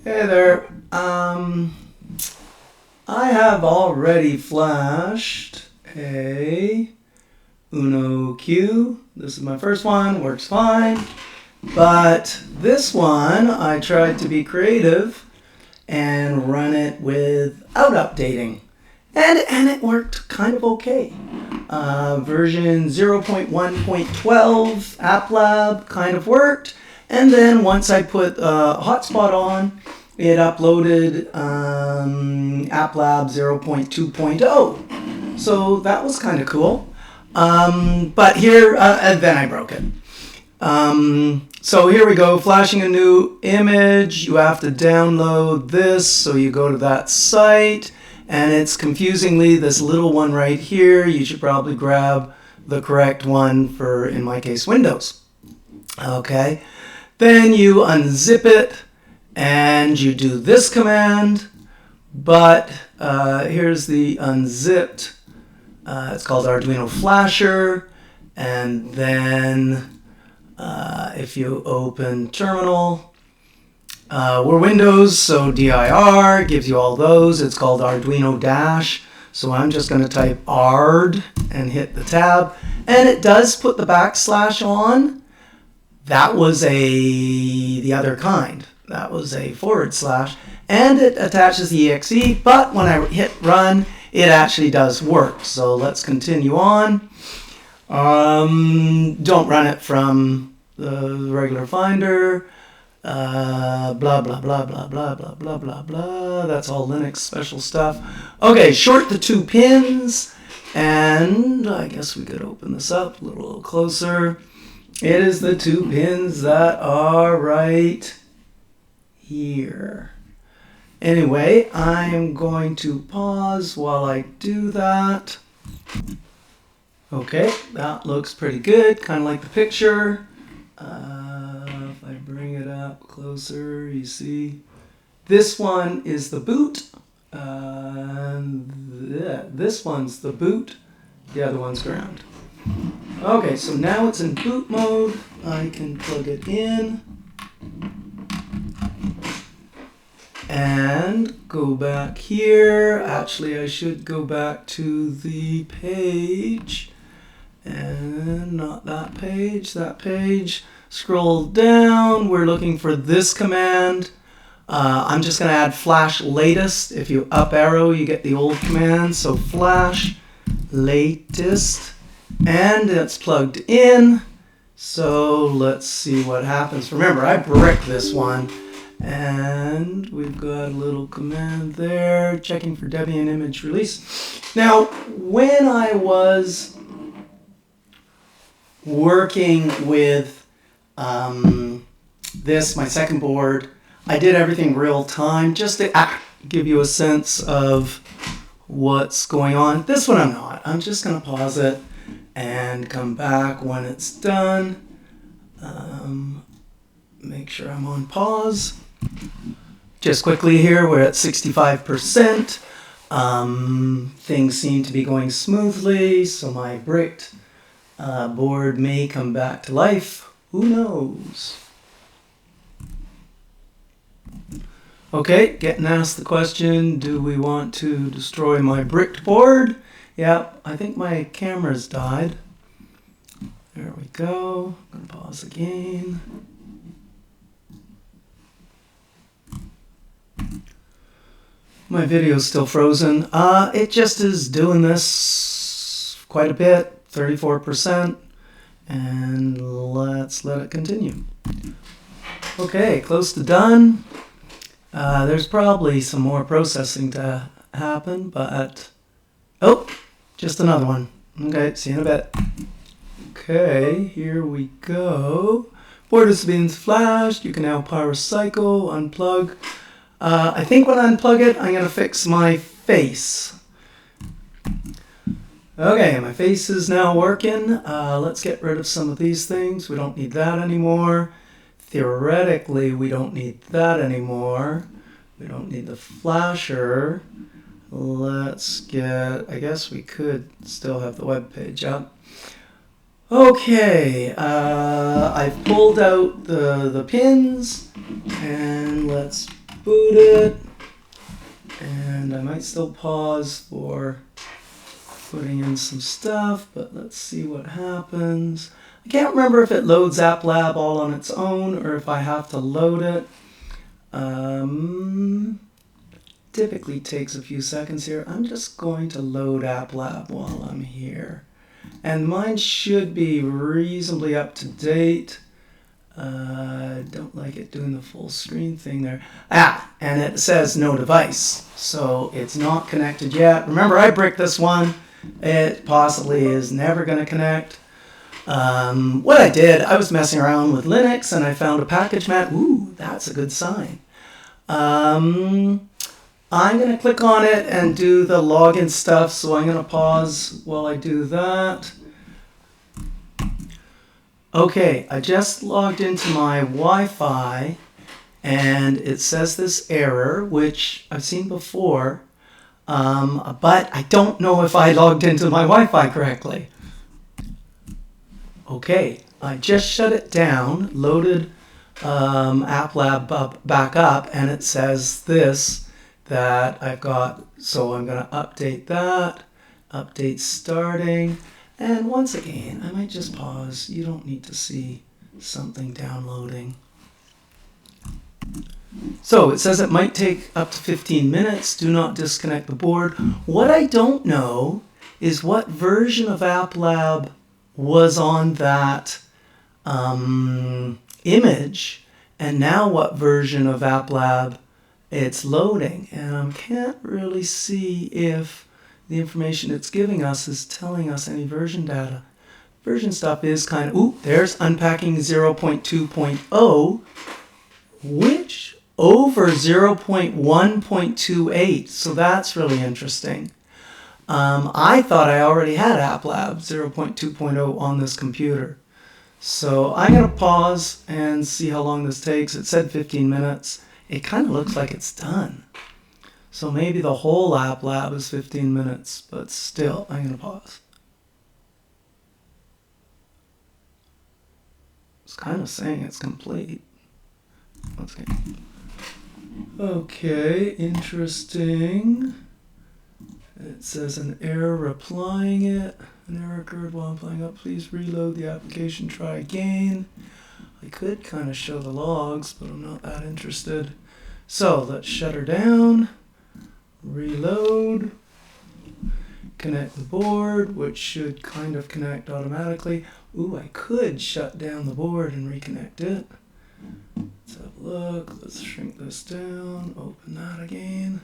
Hey there. I have already flashed a unoQ. This is my first one, works fine. But this one, I tried to be creative and run it without updating. And it worked kind of okay. Version 0.1.12 applab kind of worked. And then once I put hotspot on, it uploaded applab 0.2.0. So that was kind of cool. But here, and then I broke it. So here we go, flashing a new image. You have to download this, so you go to that site. And it's confusingly this little one right here. You should probably grab the correct one for, in my case, Windows. Okay. Then you unzip it and you do this command. But here's the unzipped. It's called Arduino Flasher. And then if you open terminal, we're Windows, so dir gives you all those. It's called Arduino Dash. So I'm just going to type ard and hit the tab. And it does put the backslash on. That was the other kind. That was a /. And it attaches the exe, but when I hit run, it actually does work. So let's continue on. Don't run it from the regular Finder. Blah, blah, blah, blah, blah, blah, blah, blah, blah. That's all Linux special stuff. Okay, short the 2 pins. And I guess we could open this up a little closer. It is the 2 pins that are right here. Anyway, I am going to pause while I do that. Okay, that looks pretty good, kind of like the picture. If I bring it up closer, you see. This one is the boot. This one's the boot. The other one's ground. Okay, so now it's in boot mode. I can plug it in. And go back here. Actually, I should go back to the page. And not that page, that page. Scroll down. We're looking for this command. I'm just going to add flash latest. If you up arrow, you get the old command. So flash latest. And it's plugged in. So let's see what happens. Remember, I bricked this one. And we've got a little command there. Checking for Debian image release. Now, when I was working with this, my second board, I did everything real time just to give you a sense of what's going on. This one I'm not. I'm just going to pause it and come back when it's done. Make sure I'm on pause. Just quickly here, we're at 65%. Things seem to be going smoothly, so my bricked board may come back to life. Who knows? Okay, getting asked the question, do we want to destroy my bricked board? Yeah, I think my camera's died. There we go. I'm gonna pause again. My video's still frozen. It just is doing this quite a bit, 34%. And let's let it continue. Okay, close to done. There's probably some more processing to happen, but... Oh, just another one. Okay, see you in a bit. Okay, here we go. Board has been flashed. You can now power cycle, unplug. I think when I unplug it, I'm going to fix my face. Okay, my face is now working. Let's get rid of some of these things. We don't need that anymore. Theoretically, we don't need that anymore. We don't need the flasher. Let's get, I guess we could still have the web page up. Okay, I've pulled out the pins, and let's boot it. And I might still pause for putting in some stuff, but let's see what happens. I can't remember if it loads applab all on its own or if I have to load it. Typically takes a few seconds here. I'm just going to load applab while I'm here. And mine should be reasonably up to date. Don't like it doing the full screen thing there. And it says no device. So it's not connected yet. Remember, I bricked this one. It possibly is never going to connect. What I did, I was messing around with Linux and I found a package map. Ooh, that's a good sign. I'm going to click on it and do the login stuff. So I'm going to pause while I do that. Okay, I just logged into my Wi-Fi and it says this error, which I've seen before, but I don't know if I logged into my Wi-Fi correctly. Okay, I just shut it down, loaded applab back up, and it says this, that I've got, so I'm going to update that, update starting. And once again, I might just pause. You don't need to see something downloading. So it says it might take up to 15 minutes. Do not disconnect the board. What I don't know is what version of applab was on that image, and now what version of applab it's loading. And I can't really see if the information it's giving us is telling us any version data. Version stuff is kind of, ooh, there's unpacking 0.2.0, which over 0.1.28. So that's really interesting. I thought I already had applab 0.2.0 on this computer. So I'm going to pause and see how long this takes. It said 15 minutes. It kind of looks like it's done. So maybe the whole applab is 15 minutes, but still, I'm going to pause. It's kind of saying it's complete. Let's see. Okay, interesting. It says an error applying it. An error occurred while applying it. Please reload the application, try again. I could kind of show the logs, but I'm not that interested. So let's shut her down. Reload, connect the board, which should kind of connect automatically. Ooh, I could shut down the board and reconnect it. Let's have a look. Let's shrink this down, open that again.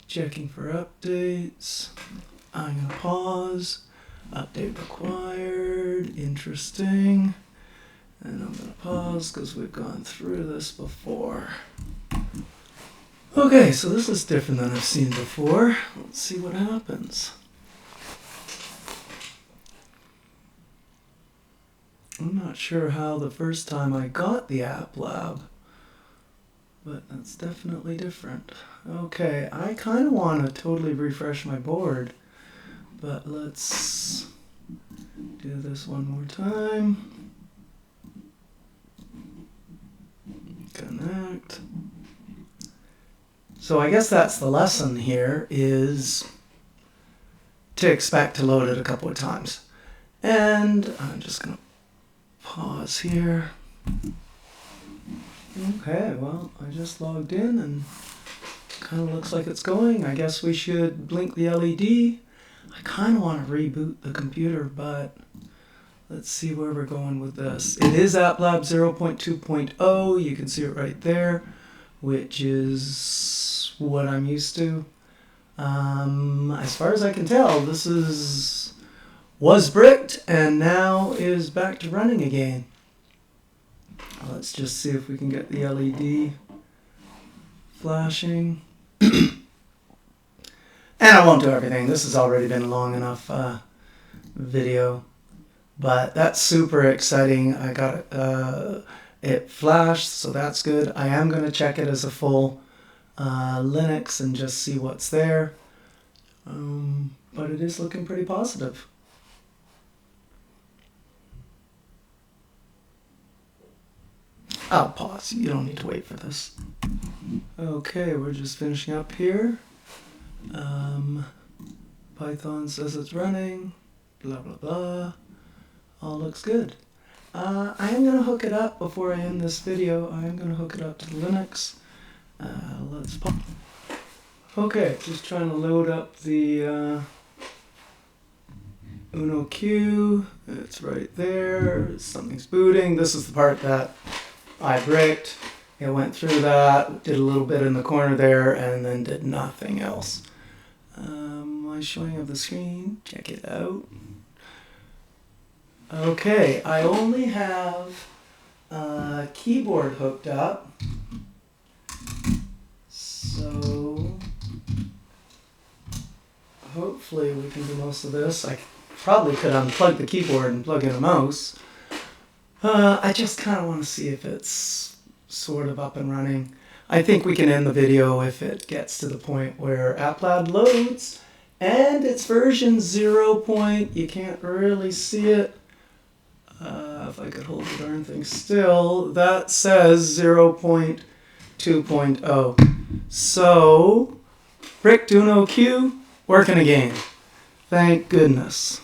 Checking for updates. I'm going to pause. Update required. Interesting. And I'm going to pause because we've gone through this before. Okay, so this is different than I've seen before. Let's see what happens. I'm not sure how the first time I got the applab, but that's definitely different. Okay, I kind of want to totally refresh my board, but let's do this one more time. Connect. So I guess that's the lesson here, is to expect to load it a couple of times. And I'm just going to pause here. Okay, well, I just logged in and kind of looks like it's going. I guess we should blink the LED. I kind of want to reboot the computer, but let's see where we're going with this. It is applab 0.2.0. You can see it right there, which is what I'm used to. As far as I can tell, this was bricked and now is back to running again. Let's just see if we can get the LED flashing. And I won't do everything. This has already been a long enough video. But that's super exciting. I got it flashed, so that's good. I am going to check it as a full Linux and just see what's there. But it is looking pretty positive. I'll pause. You don't need to wait for this. Okay, we're just finishing up here. Python says it's running, blah, blah, blah. All looks good. I am going to hook it up before I end this video. I am going to hook it up to Linux. Let's pop. Okay, just trying to load up the unoQ. It's right there. Something's booting. This is the part that I bricked. It went through that, did a little bit in the corner there, and then did nothing else. My showing of the screen, check it out. Okay, I only have a keyboard hooked up. So hopefully we can do most of this. I probably could unplug the keyboard and plug in a mouse. I just kind of want to see if it's sort of up and running. I think we can end the video if it gets to the point where applab loads and it's version 0. You can't really see it. If I could hold the darn thing still, that says 0.2.0. So, bricked unoQ working again. Thank goodness.